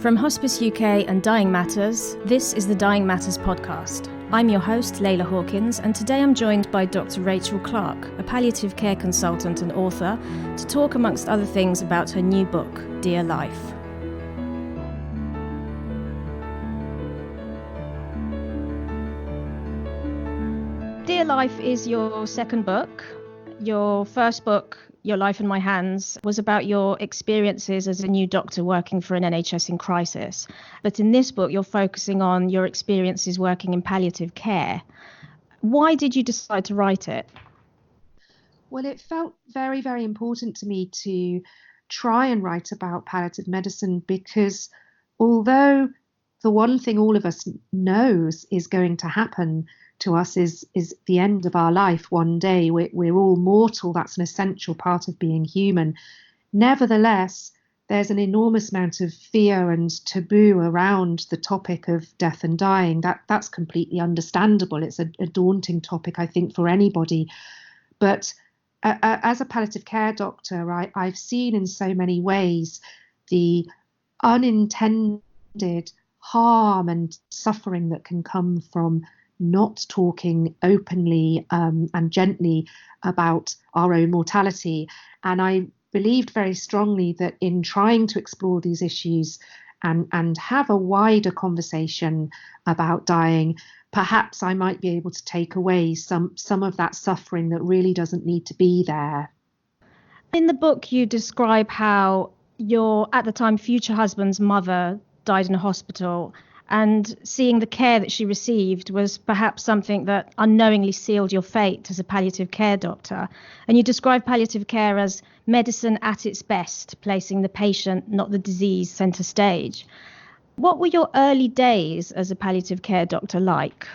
From Hospice UK and Dying Matters, this is the Dying Matters podcast. I'm your host, Leila Hawkins, and today I'm joined by Dr Rachel Clarke, a palliative care consultant and author, to talk amongst other things about her new book, Dear Life. Dear Life is your second book. Your first book, Your Life in My Hands, was about your experiences as a new doctor working for an NHS in crisis. But in this book, you're focusing on your experiences working in palliative care. Why did you decide to write it? Well, it felt very, very important to me to try and write about palliative medicine because although the one thing all of us knows is going to happen to us is the end of our life one day. We're all mortal. That's an essential part of being human. Nevertheless, there's an enormous amount of fear and taboo around the topic of death and dying. That's completely understandable. It's a daunting topic, I think, for anybody. But as a palliative care doctor, I've seen in so many ways the unintended harm and suffering that can come from not talking openly and gently about our own mortality. And I believed very strongly that in trying to explore these issues and have a wider conversation about dying, perhaps I might be able to take away some of that suffering that really doesn't need to be there. In the book, you describe how your, at the time, future husband's mother died in a hospital, and seeing the care that she received was perhaps something that unknowingly sealed your fate as a palliative care doctor. And you describe palliative care as medicine at its best, placing the patient, not the disease, centre stage. What were your early days as a palliative care doctor like?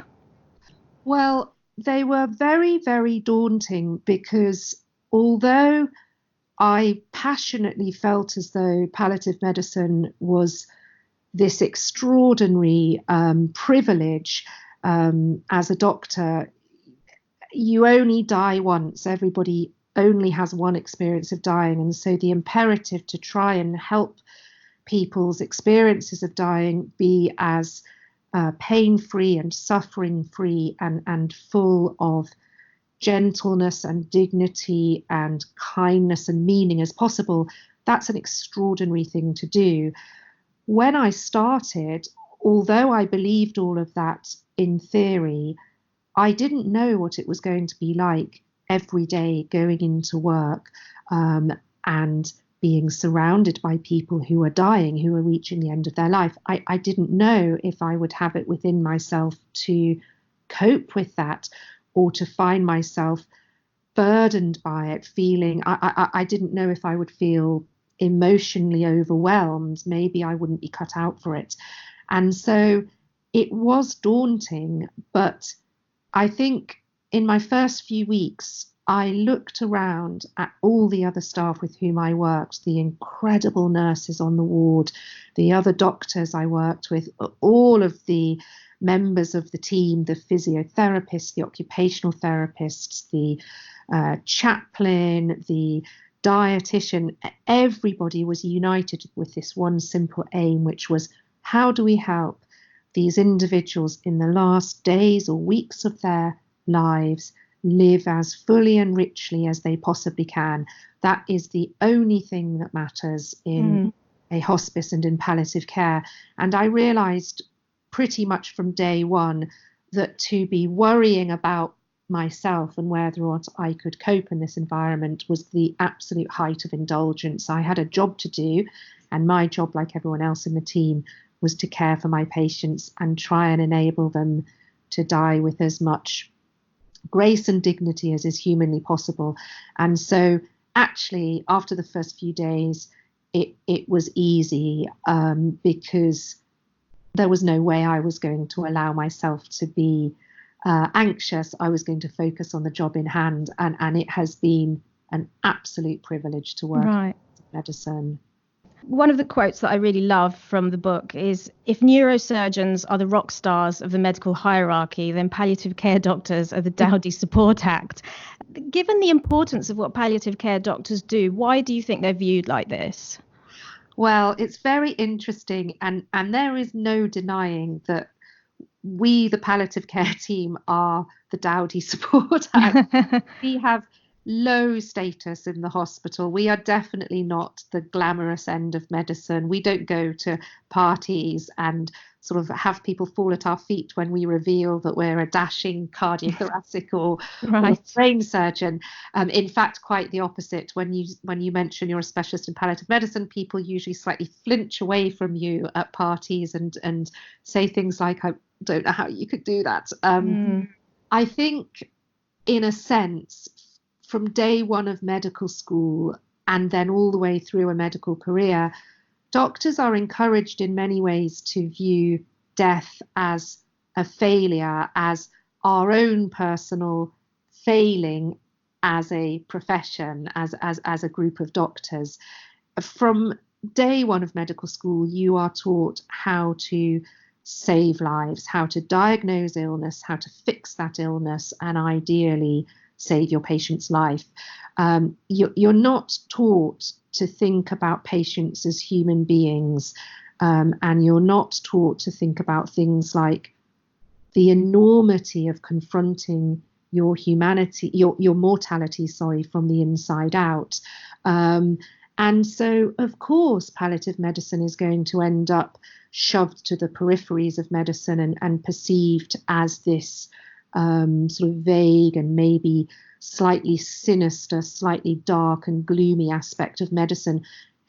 Well, they were very, very daunting because although I passionately felt as though palliative medicine was this extraordinary privilege as a doctor, you only die once. Everybody only has one experience of dying. And so the imperative to try and help people's experiences of dying be as pain-free and suffering-free and full of gentleness and dignity and kindness and meaning as possible, that's an extraordinary thing to do. When I started, although I believed all of that in theory, I didn't know what it was going to be like every day going into work and being surrounded by people who are dying, who are reaching the end of their life. I didn't know if I would have it within myself to cope with that or to find myself burdened by it, feeling, I didn't know if I would feel emotionally overwhelmed. Maybe I wouldn't be cut out for it. And so it was daunting, but I think in my first few weeks, I looked around at all the other staff with whom I worked, the incredible nurses on the ward, the other doctors I worked with, all of the members of the team, the physiotherapists, the occupational therapists, the chaplain, the dietitian. Everybody was united with this one simple aim, which was, how do we help these individuals in the last days or weeks of their lives live as fully and richly as they possibly can? That is the only thing that matters in a hospice and in palliative care. And I realized pretty much from day one that to be worrying about myself and whether or not I could cope in this environment was the absolute height of indulgence. I had a job to do, and my job, like everyone else in the team, was to care for my patients and try and enable them to die with as much grace and dignity as is humanly possible. And so actually, after the first few days, it was easy because there was no way I was going to allow myself to be anxious. I was going to focus on the job in hand, and it has been an absolute privilege to work in medicine. One of the quotes that I really love from the book is, if neurosurgeons are the rock stars of the medical hierarchy, then palliative care doctors are the dowdy support act. Given the importance of what palliative care doctors do, why do you think they're viewed like this? Well, it's very interesting, and there is no denying that we, the palliative care team, are the dowdy support house. We have low status in the hospital. We are definitely not the glamorous end of medicine. We don't go to parties and sort of have people fall at our feet when we reveal that we're a dashing cardiothoracic or Right. brain surgeon. In fact, quite the opposite. When you mention you're a specialist in palliative medicine, people usually slightly flinch away from you at parties and say things like, "I don't know how you could do that." I think, in a sense, from day one of medical school and then all the way through a medical career, doctors are encouraged in many ways to view death as a failure, as our own personal failing as a profession, as a group of doctors. From day one of medical school, you are taught how to save lives, how to diagnose illness, how to fix that illness, and ideally save your patient's life. You're not taught to think about patients as human beings, and you're not taught to think about things like the enormity of confronting your humanity, your mortality, from the inside out. And so, of course, palliative medicine is going to end up shoved to the peripheries of medicine and perceived as this sort of vague and maybe slightly sinister, slightly dark and gloomy aspect of medicine.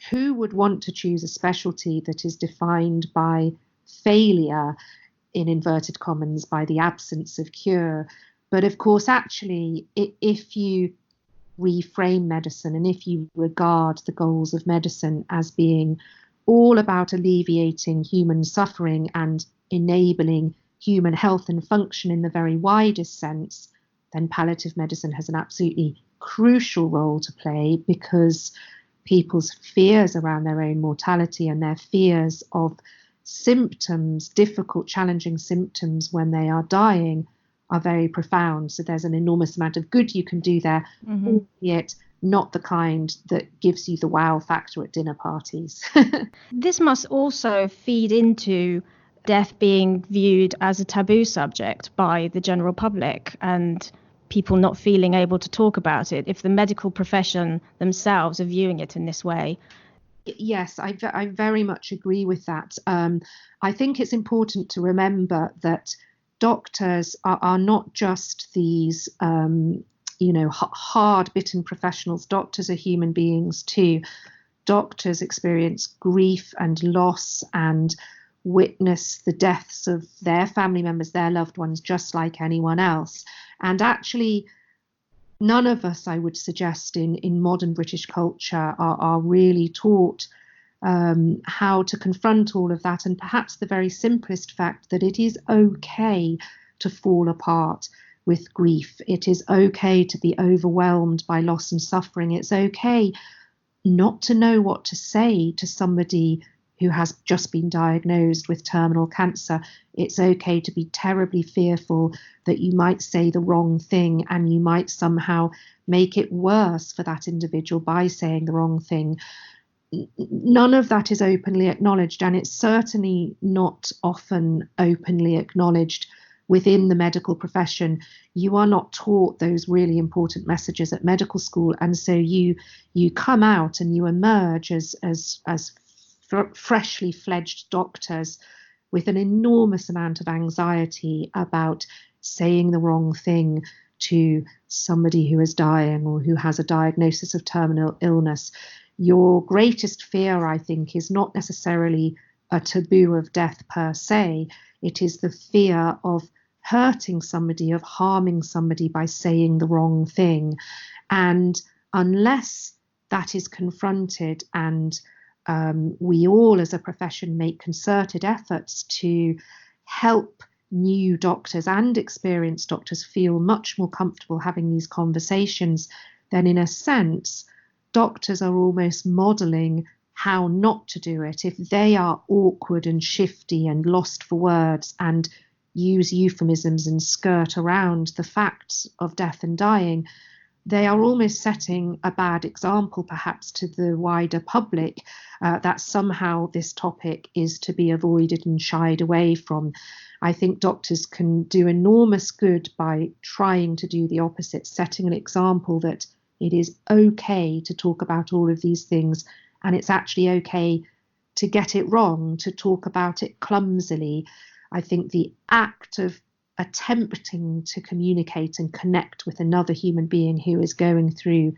Who would want to choose a specialty that is defined by failure, in inverted commas, by the absence of cure? But of course, actually, if you reframe medicine and if you regard the goals of medicine as being all about alleviating human suffering and enabling human health and function in the very widest sense, then palliative medicine has an absolutely crucial role to play, because people's fears around their own mortality and their fears of symptoms, difficult, challenging symptoms when they are dying, are very profound. So there's an enormous amount of good you can do there, albeit not the kind that gives you the wow factor at dinner parties. This must also feed into death being viewed as a taboo subject by the general public and people not feeling able to talk about it, if the medical profession themselves are viewing it in this way. Yes, I very much agree with that. I think it's important to remember that doctors are not just these hard-bitten professionals. Doctors are human beings too. Doctors experience grief and loss and witness the deaths of their family members, their loved ones, just like anyone else. And actually, none of us, I would suggest, in modern British culture are really taught how to confront all of that. And perhaps the very simplest fact that it is okay to fall apart with grief. It is okay to be overwhelmed by loss and suffering. It's okay not to know what to say to somebody who has just been diagnosed with terminal cancer. It's okay to be terribly fearful that you might say the wrong thing and you might somehow make it worse for that individual by saying the wrong thing. None of that is openly acknowledged, and it's certainly not often openly acknowledged within the medical profession. You are not taught those really important messages at medical school, and so you come out and you emerge as freshly fledged doctors with an enormous amount of anxiety about saying the wrong thing to somebody who is dying or who has a diagnosis of terminal illness. Your greatest fear, I think, is not necessarily a taboo of death per se. It is the fear of hurting somebody, of harming somebody by saying the wrong thing. And unless that is confronted and we all as a profession make concerted efforts to help new doctors and experienced doctors feel much more comfortable having these conversations, then in a sense, doctors are almost modelling how not to do it. If they are awkward and shifty and lost for words and use euphemisms and skirt around the facts of death and dying, they are almost setting a bad example, perhaps, to the wider public, that somehow this topic is to be avoided and shied away from. I think doctors can do enormous good by trying to do the opposite, setting an example that it is okay to talk about all of these things, and it's actually okay to get it wrong, to talk about it clumsily. I think the act of attempting to communicate and connect with another human being who is going through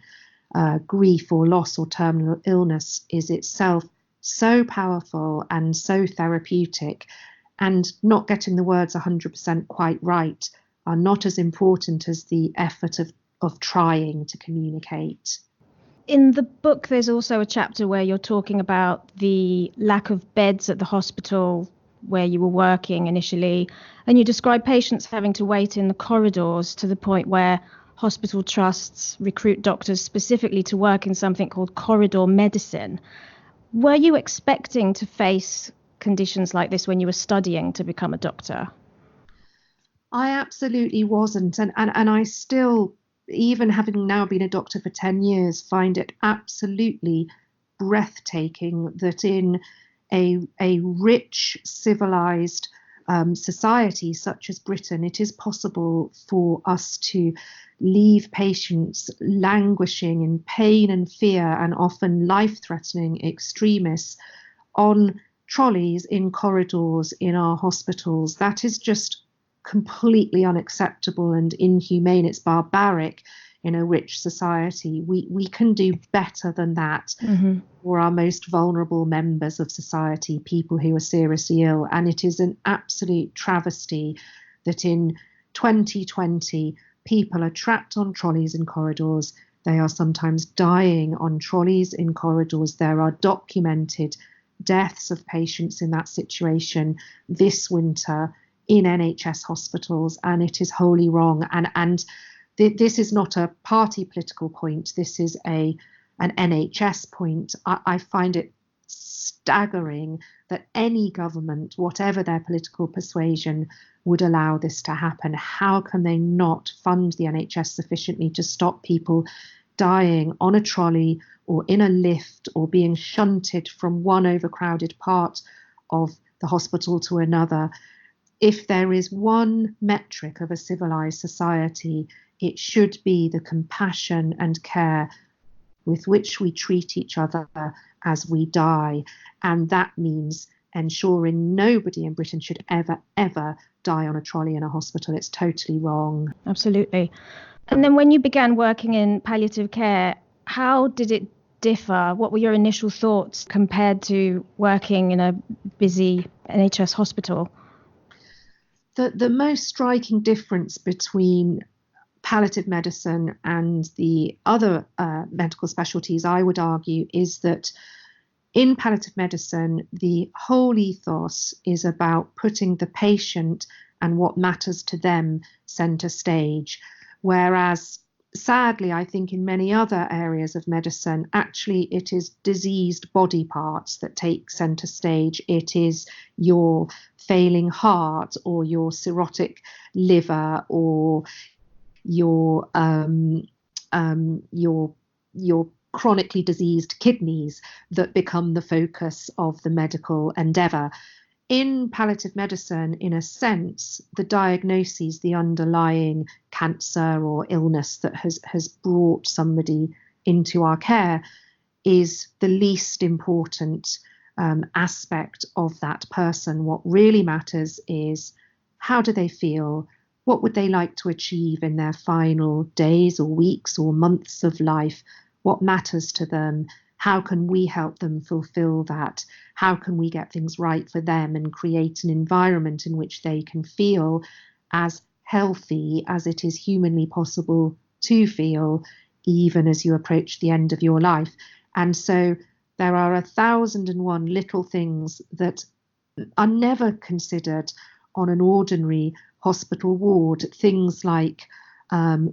grief or loss or terminal illness is itself so powerful and so therapeutic. And not getting the words 100% quite right are not as important as the effort of trying to communicate. In the book, there's also a chapter where you're talking about the lack of beds at the hospital where you were working initially, and you describe patients having to wait in the corridors to the point where hospital trusts recruit doctors specifically to work in something called corridor medicine. Were you expecting to face conditions like this when you were studying to become a doctor? I absolutely wasn't. And I still, even having now been a doctor for 10 years, find it absolutely breathtaking that in a rich, civilized society such as Britain, it is possible for us to leave patients languishing in pain and fear and often life-threatening extremis on trolleys in corridors in our hospitals. That is just completely unacceptable and inhumane. It's barbaric in a rich society. We can do better than that for our most vulnerable members of society, people who are seriously ill. And it is an absolute travesty that in 2020, people are trapped on trolleys in corridors. They are sometimes dying on trolleys in corridors. There are documented deaths of patients in that situation this winter in NHS hospitals, and it is wholly wrong. And this is not a party political point. This is an NHS point. I find it staggering that any government, whatever their political persuasion, would allow this to happen. How can they not fund the NHS sufficiently to stop people dying on a trolley or in a lift or being shunted from one overcrowded part of the hospital to another? If there is one metric of a civilized society, it should be the compassion and care with which we treat each other as we die. And that means ensuring nobody in Britain should ever, ever die on a trolley in a hospital. It's totally wrong. Absolutely. And then when you began working in palliative care, how did it differ? What were your initial thoughts compared to working in a busy NHS hospital? The most striking difference between palliative medicine and the other medical specialties, I would argue, is that in palliative medicine, the whole ethos is about putting the patient and what matters to them centre stage. Whereas, sadly, I think in many other areas of medicine, actually it is diseased body parts that take centre stage. It is your failing heart or your cirrhotic liver or your chronically diseased kidneys that become the focus of the medical endeavour. In palliative medicine, in a sense, the diagnoses, the underlying cancer or illness that has brought somebody into our care, is the least important aspect of that person. What really matters is how do they feel? What would they like to achieve in their final days or weeks or months of life? What matters to them? How can we help them fulfill that? How can we get things right for them and create an environment in which they can feel as healthy as it is humanly possible to feel, even as you approach the end of your life? And so there are 1,001 little things that are never considered on an ordinary hospital ward. Things like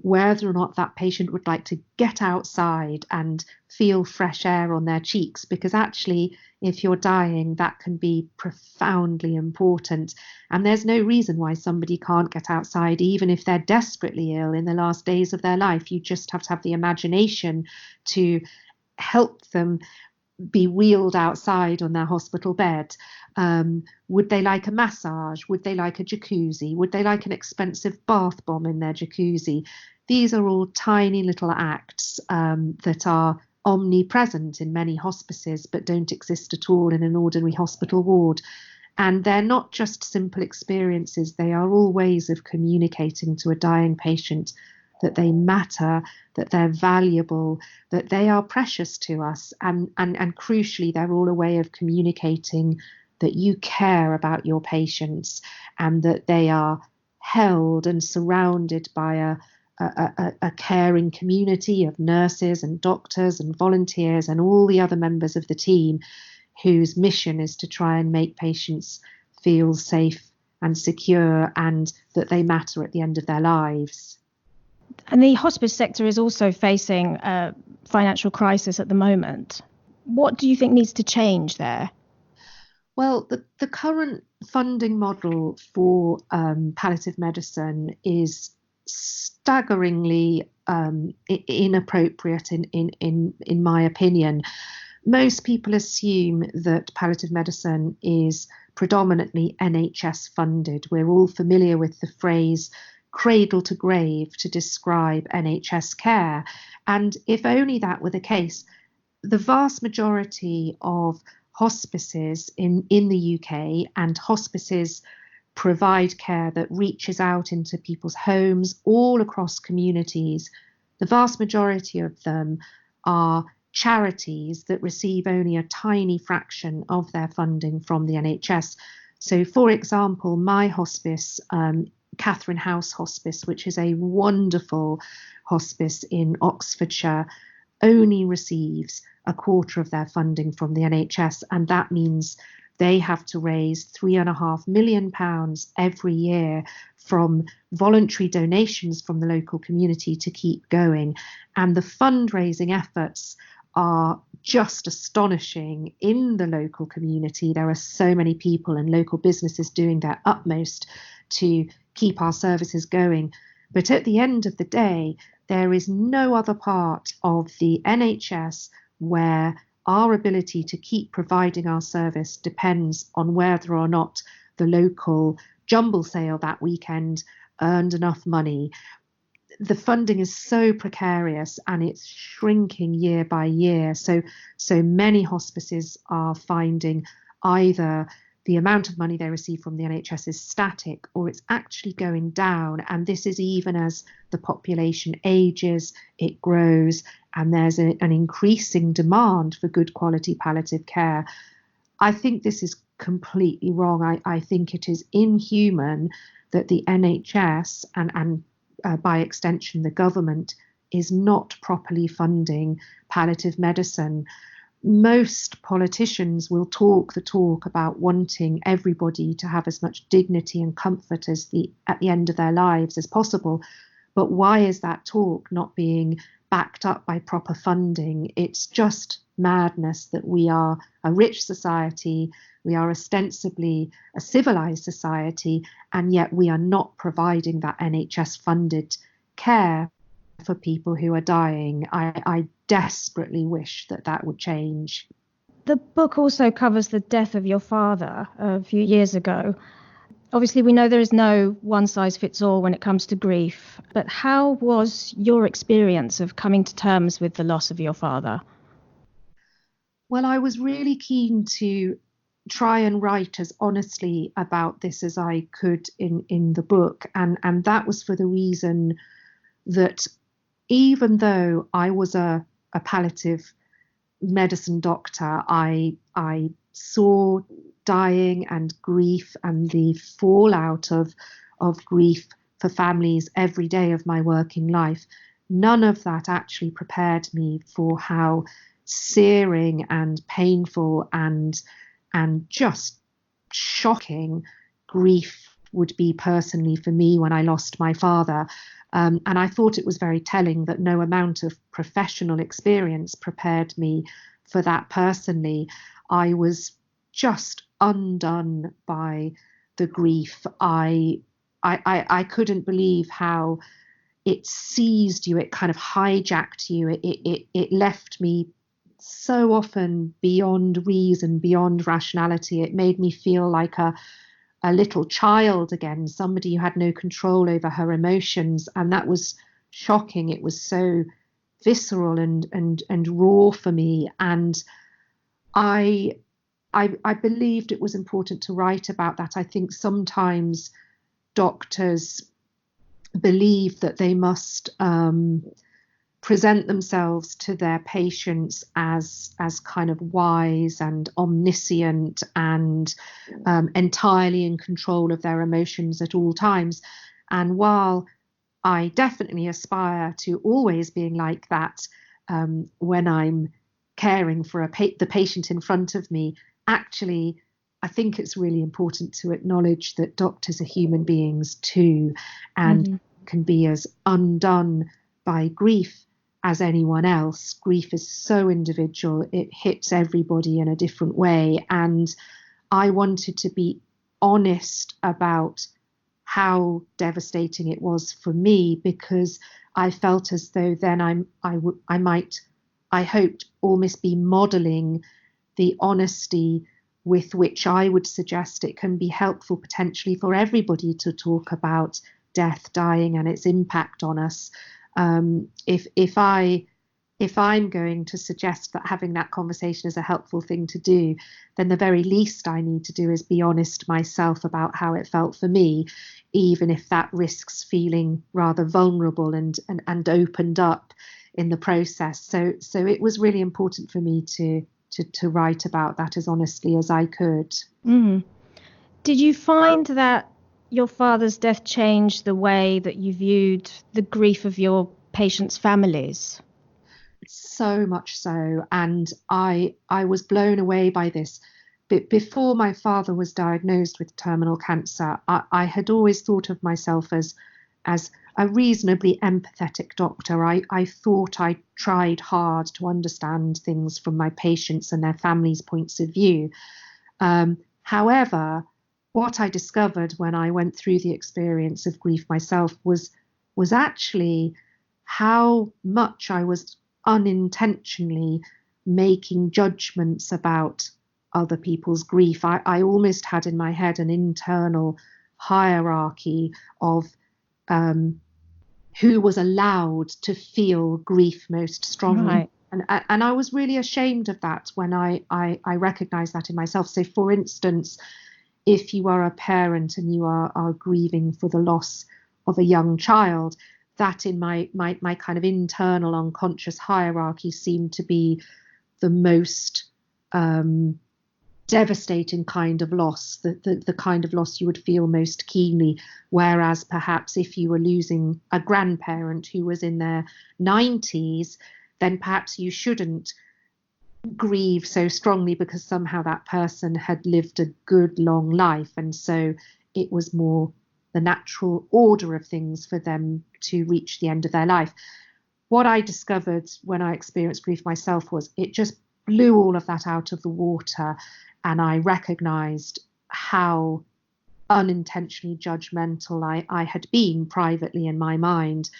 whether or not that patient would like to get outside and feel fresh air on their cheeks, because actually, if you're dying, that can be profoundly important. And there's no reason why somebody can't get outside, even if they're desperately ill in the last days of their life. You just have to have the imagination to help them be wheeled outside on their hospital bed. Would they like a massage? Would they like a jacuzzi? Would they like an expensive bath bomb in their jacuzzi? These are all tiny little acts that are omnipresent in many hospices, but don't exist at all in an ordinary hospital ward. And they're not just simple experiences, they are all ways of communicating to a dying patient that they matter, that they're valuable, that they are precious to us. And crucially, they're all a way of communicating that you care about your patients and that they are held and surrounded by a caring community of nurses and doctors and volunteers and all the other members of the team whose mission is to try and make patients feel safe and secure and that they matter at the end of their lives. And the hospice sector is also facing a financial crisis at the moment. What do you think needs to change there? Well, the current funding model for palliative medicine is staggeringly inappropriate in my opinion. Most people assume that palliative medicine is predominantly NHS funded. We're all familiar with the phrase cradle to grave to describe NHS care. And if only that were the case, the vast majority of hospices in the UK, and hospices provide care that reaches out into people's homes all across communities. The vast majority of them are charities that receive only a tiny fraction of their funding from the NHS. So, for example, my hospice, Katharine House Hospice, which is a wonderful hospice in Oxfordshire, only receives a quarter of their funding from the NHS, and that means they have to raise £3.5 million every year from voluntary donations from the local community to keep going. And the fundraising efforts are just astonishing in the local community. There are so many people and local businesses doing their utmost to keep our services going. But at the end of the day, there is no other part of the NHS where our ability to keep providing our service depends on whether or not the local jumble sale that weekend earned enough money. The funding is so precarious and it's shrinking year by year. So many hospices are finding either the amount of money they receive from the NHS is static or it's actually going down. And this is even as the population ages, it grows, and there's an increasing demand for good quality palliative care. I think this is completely wrong. I think it is inhuman that the NHS and by extension the government is not properly funding palliative medicine. Most politicians will talk the talk about wanting everybody to have as much dignity and comfort at the end of their lives as possible. But why is that talk not being backed up by proper funding? It's just madness that we are a rich society, we are ostensibly a civilized society, and yet we are not providing that NHS funded care for people who are dying. I desperately wish that would change. The book also covers the death of your father a few years ago. Obviously, we know there is no one size fits all when it comes to grief, but how was your experience of coming to terms with the loss of your father? Well, I was really keen to try and write as honestly about this as I could in the book, and that was for the reason that even though I was a palliative medicine doctor, I saw dying and grief and the fallout of grief for families every day of my working life. None of that actually prepared me for how searing and painful and just shocking grief would be personally for me when I lost my father. And I thought it was very telling that no amount of professional experience prepared me for that personally. I was just undone by the grief. I couldn't believe how it seized you, it kind of hijacked you, it left me so often beyond reason, beyond rationality. It made me feel like a little child again, somebody who had no control over her emotions, and that was shocking. It was so visceral and raw for me, and I believed it was important to write about that. I think sometimes doctors believe that they must present themselves to their patients as kind of wise and omniscient and entirely in control of their emotions at all times. And while I definitely aspire to always being like that when I'm caring for the patient in front of me, actually, I think it's really important to acknowledge that doctors are human beings too, and can be as undone by grief as anyone else. Grief is so individual. It hits everybody in a different way. And I wanted to be honest about how devastating it was for me, because I felt as though then I might, I hoped, almost be modeling the honesty with which I would suggest it can be helpful potentially for everybody to talk about death, dying, and its impact on us. If I'm going to suggest that having that conversation is a helpful thing to do, then the very least I need to do is be honest myself about how it felt for me, even if that risks feeling rather vulnerable and opened up in the process. So it was really important for me to write about that as honestly as I could. Did you find that your father's death changed the way that you viewed the grief of your patients' families? So much so. And I was blown away by this. But before my father was diagnosed with terminal cancer, I had always thought of myself as a reasonably empathetic doctor. I thought I tried hard to understand things from my patients and their families' points of view. However, what I discovered when I went through the experience of grief myself was actually how much I was unintentionally making judgments about other people's grief. I almost had in my head an internal hierarchy of who was allowed to feel grief most strongly. Right. And I was really ashamed of that when I recognized that in myself. So, for instance, if you are a parent and you are grieving for the loss of a young child, that in my kind of internal unconscious hierarchy seemed to be the most devastating kind of loss, the kind of loss you would feel most keenly. Whereas perhaps if you were losing a grandparent who was in their 90s, then perhaps you shouldn't grieve so strongly because somehow that person had lived a good long life, and so it was more the natural order of things for them to reach the end of their life. What I discovered when I experienced grief myself was it just blew all of that out of the water, and I recognized how unintentionally judgmental I had been privately in my mind.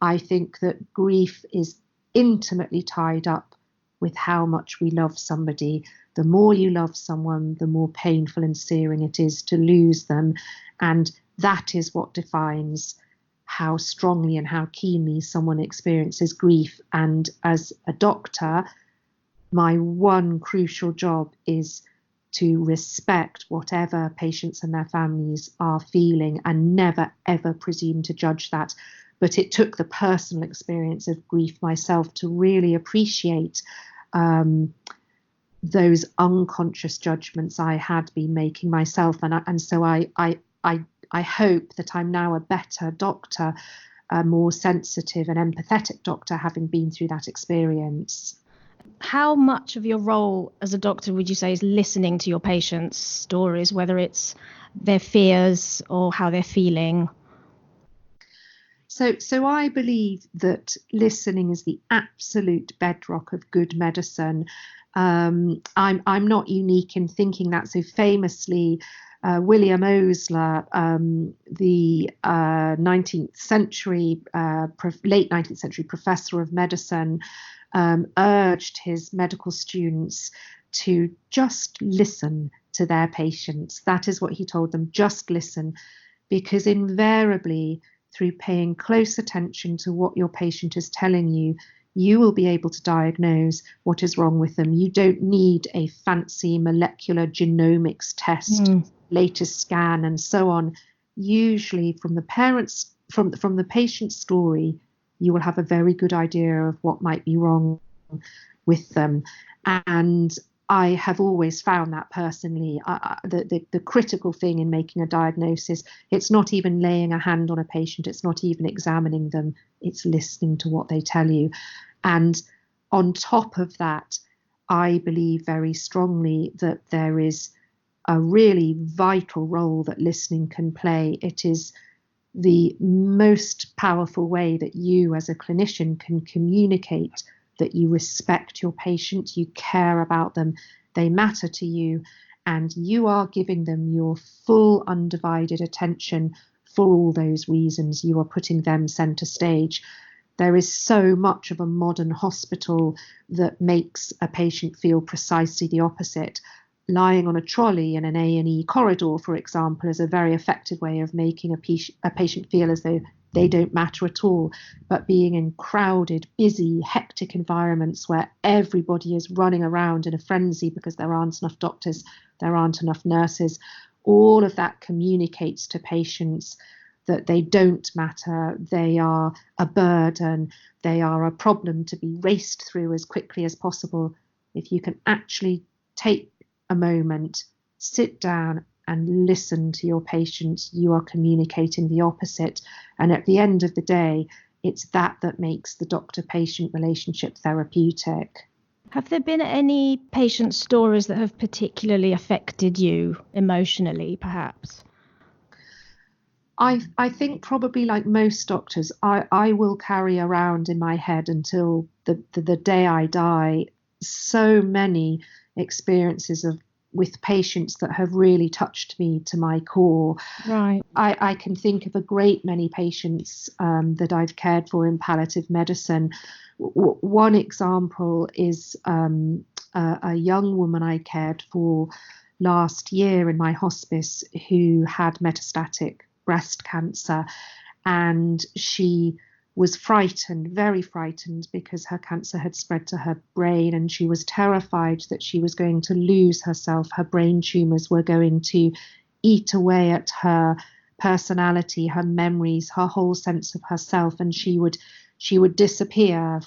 I think that grief is intimately tied up with how much we love somebody. The more you love someone, the more painful and searing it is to lose them. And that is what defines how strongly and how keenly someone experiences grief. And as a doctor, my one crucial job is to respect whatever patients and their families are feeling and never, ever presume to judge that. But it took the personal experience of grief myself to really appreciate those unconscious judgments I had been making myself. And so I hope that I'm now a better doctor, a more sensitive and empathetic doctor, having been through that experience. How much of your role as a doctor would you say is listening to your patients' stories, whether it's their fears or how they're feeling? So I believe that listening is the absolute bedrock of good medicine. I'm not unique in thinking that. So famously, William Osler, the 19th century, late 19th century professor of medicine, urged his medical students to just listen to their patients. That is what he told them, just listen, because invariably, through paying close attention to what your patient is telling you, you will be able to diagnose what is wrong with them. You don't need a fancy molecular genomics test, latest scan, and so on. Usually from the parents, from the patient's story, you will have a very good idea of what might be wrong with them. And I have always found that personally, the critical thing in making a diagnosis, it's not even laying a hand on a patient, it's not even examining them, it's listening to what they tell you. And on top of that, I believe very strongly that there is a really vital role that listening can play. It is the most powerful way that you as a clinician can communicate that you respect your patient, you care about them, they matter to you, and you are giving them your full undivided attention for all those reasons. You are putting them center stage. There is so much of a modern hospital that makes a patient feel precisely the opposite. Lying on a trolley in an A&E corridor, for example, is a very effective way of making a patient feel as though they don't matter at all. But being in crowded, busy, hectic environments where everybody is running around in a frenzy because there aren't enough doctors, there aren't enough nurses, all of that communicates to patients that they don't matter, they are a burden, they are a problem to be raced through as quickly as possible. If you can actually take a moment, sit down and listen to your patient, you are communicating the opposite. And at the end of the day, it's that makes the doctor-patient relationship therapeutic. Have there been any patient stories that have particularly affected you emotionally, perhaps? I think probably like most doctors, I will carry around in my head until the day I die so many experiences with patients that have really touched me to my core. Right. I can think of a great many patients that I've cared for in palliative medicine. One example is a young woman I cared for last year in my hospice who had metastatic breast cancer, and she was frightened, very frightened, because her cancer had spread to her brain, and she was terrified that she was going to lose herself. Her brain tumors were going to eat away at her personality, her memories, her whole sense of herself, and she would disappear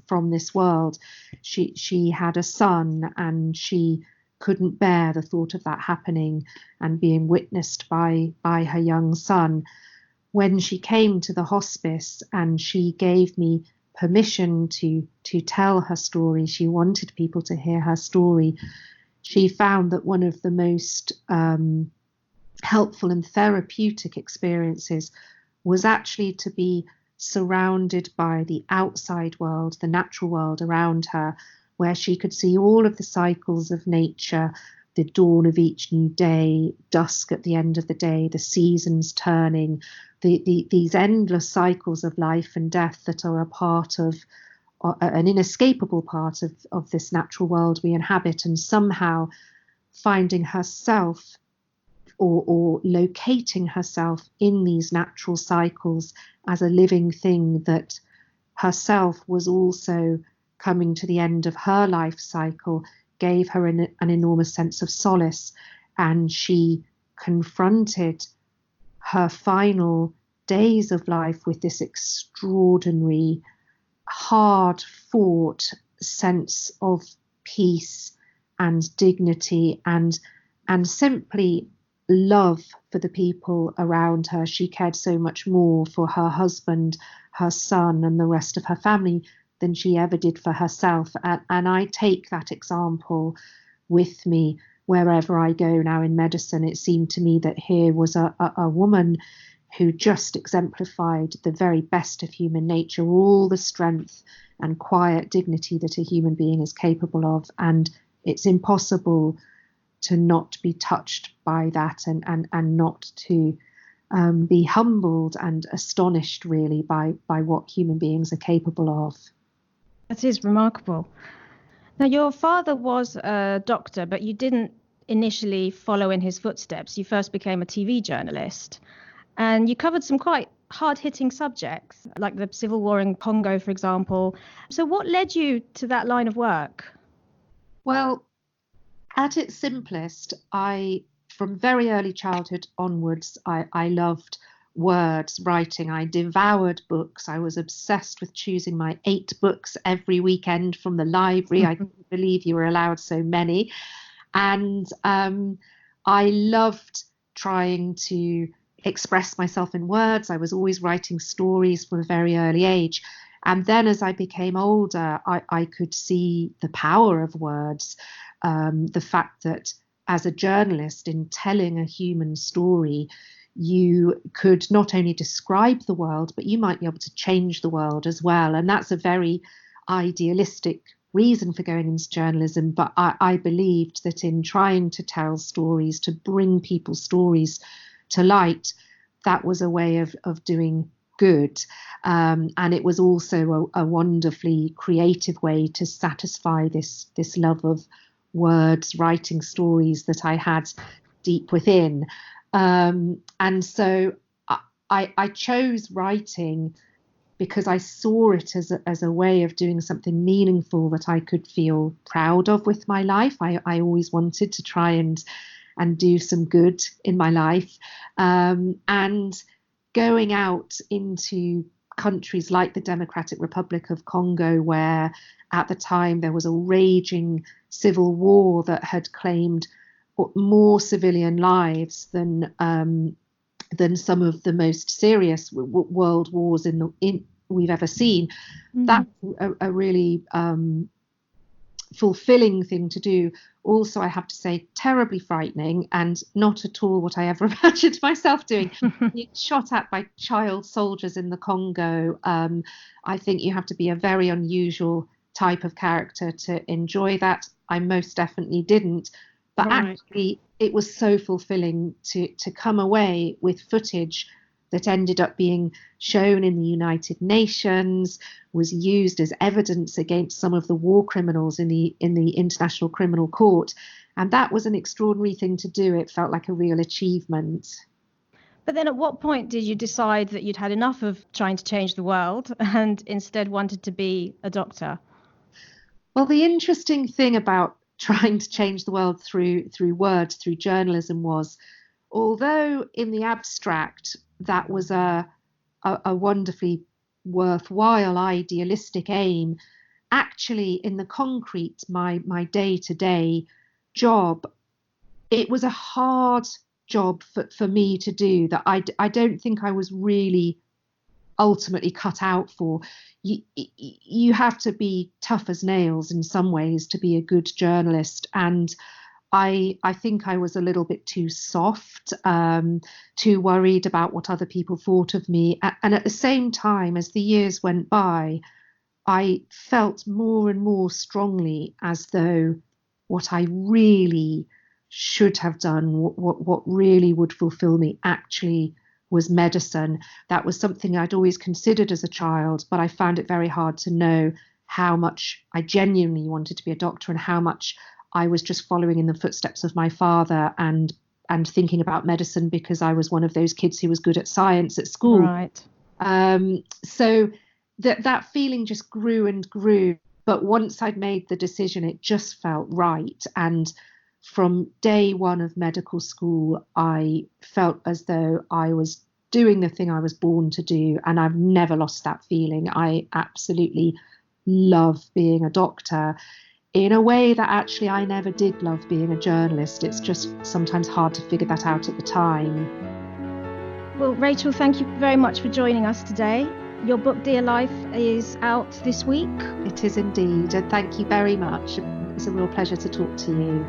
from this world. She had a son, and she couldn't bear the thought of that happening and being witnessed by her young son. When she came to the hospice and she gave me permission to tell her story, she wanted people to hear her story, she found that one of the most helpful and therapeutic experiences was actually to be surrounded by the outside world, the natural world around her, where she could see all of the cycles of nature, the dawn of each new day, dusk at the end of the day, the seasons turning, these endless cycles of life and death that are a part of an inescapable part of this natural world we inhabit, and somehow finding herself or locating herself in these natural cycles as a living thing that herself was also coming to the end of her life cycle gave her an enormous sense of solace. And she confronted her final days of life with this extraordinary, hard-fought sense of peace and dignity and simply love for the people around her. She cared so much more for her husband, her son, and the rest of her family than she ever did for herself. And I take that example with me wherever I go now in medicine. It seemed to me that here was a woman who just exemplified the very best of human nature, all the strength and quiet dignity that a human being is capable of. And it's impossible to not be touched by that and not to be humbled and astonished, really, by what human beings are capable of. That is remarkable. Now, your father was a doctor, but you didn't initially follow in his footsteps. You first became a TV journalist, and you covered some quite hard-hitting subjects, like the civil war in Congo, for example. So what led you to that line of work? Well, at its simplest, from very early childhood onwards, I loved words, writing. I devoured books. I was obsessed with choosing my 8 books every weekend from the library. I couldn't believe you were allowed so many. And I loved trying to express myself in words. I was always writing stories from a very early age. And then as I became older, I could see the power of words, the fact that as a journalist, in telling a human story, you could not only describe the world, but you might be able to change the world as well. And that's a very idealistic reason for going into journalism. But I believed that in trying to tell stories, to bring people's stories to light, that was a way of doing good. And it was also a wonderfully creative way to satisfy this love of words, writing stories that I had deep within. And so I chose writing because I saw it as a way of doing something meaningful that I could feel proud of with my life. I always wanted to try and do some good in my life. And going out into countries like the Democratic Republic of Congo, where at the time there was a raging civil war that had claimed more civilian lives than some of the most serious world wars we've ever seen. Mm-hmm. That's a really fulfilling thing to do. Also, I have to say, terribly frightening and not at all what I ever imagined myself doing. Being shot at by child soldiers in the Congo. I think you have to be a very unusual type of character to enjoy that. I most definitely didn't. But actually, it was so fulfilling to come away with footage that ended up being shown in the United Nations, was used as evidence against some of the war criminals in the International Criminal Court. And that was an extraordinary thing to do. It felt like a real achievement. But then at what point did you decide that you'd had enough of trying to change the world and instead wanted to be a doctor? Well, the interesting thing about trying to change the world through words, through journalism, was, although in the abstract that was a wonderfully worthwhile idealistic aim, actually in the concrete, my day-to-day job, it was a hard job for me to do that I don't think I was really ultimately cut out for. You have to be tough as nails in some ways to be a good journalist, and I think I was a little bit too soft, too worried about what other people thought of me. And at the same time, as the years went by, I felt more and more strongly as though what I really should have done, what really would fulfill me, actually was medicine. That was something I'd always considered as a child, but I found it very hard to know how much I genuinely wanted to be a doctor and how much I was just following in the footsteps of my father and thinking about medicine because I was one of those kids who was good at science at school. Right. So that feeling just grew and grew. But once I'd made the decision, it just felt right. And from day one of medical school, I felt as though I was doing the thing I was born to do. And I've never lost that feeling. I absolutely love being a doctor in a way that actually I never did love being a journalist. It's just sometimes hard to figure that out at the time. Well, Rachel, thank you very much for joining us today. Your book, Dear Life, is out this week. It is indeed. And thank you very much. It's a real pleasure to talk to you.